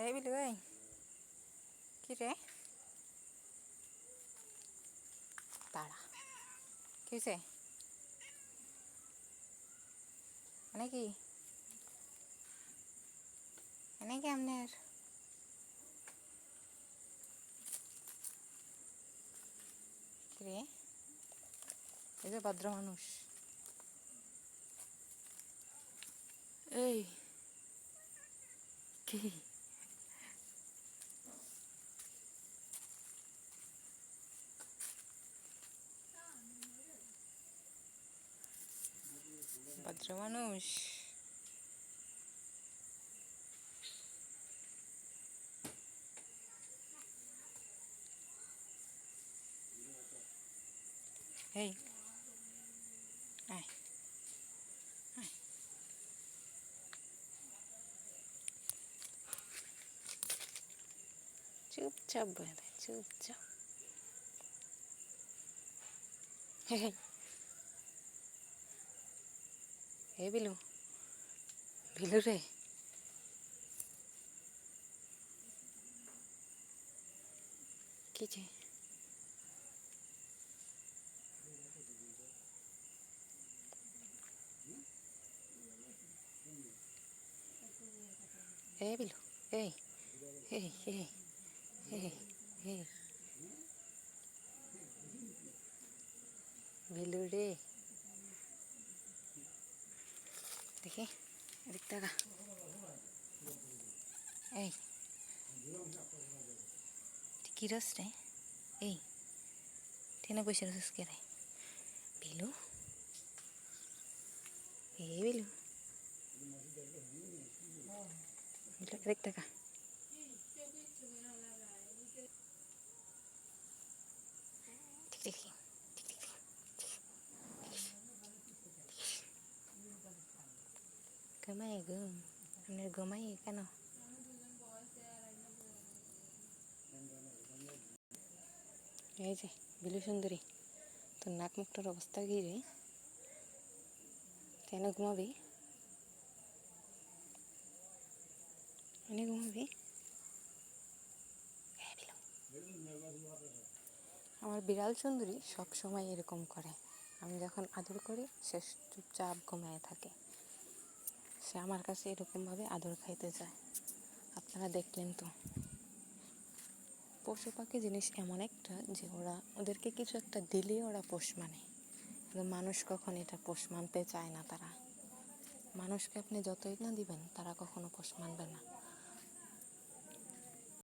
এই বিলু, এই কি রে? তারা কি হয়েছে? মানে কি মানে কি আপনার? রে, এই যে ভদ্র মানুষ, এই কি ভদ্র মানুষ? এই আয় আয়, চুপচাপ বলে দেয়, চুপচাপ। হে, এই বিলু, বিলু রে, কি যে এই বিলু, এই এই এই এই এই বিলু রে, দেখি এদিক টাকা। এই কি রস রে? এই টেনে বসে রসিস কে রে? বিলু, এই বিলু, বিলু এদিক টাকা। দেখি ঘুমাই ঘুম, আপনার ঘুমাই কেন? এই যে বিলু সুন্দরী, তোর নাক মুখটার অবস্থা কি রে? কেন ঘুমাবি? এনে ঘুমাবি? আমার বিড়াল সুন্দরী সব সময় এরকম করে। আমি যখন আদর করি সে চুপচাপ ঘুমায় থাকে। সে আমার কাছে এরকমভাবে আদর খাইতে যায়। আপনারা দেখলেন তো। পশু পাখি জিনিস এমন একটা যে ওদেরকে কিছু একটা দিলেই ওরা পোষ মানে, কিন্তু মানুষ কখন এটা পোষ মানতে চায় না। তারা মানুষকে আপনি যতই না দিবেন তারা কখনো পোষ মানবে না।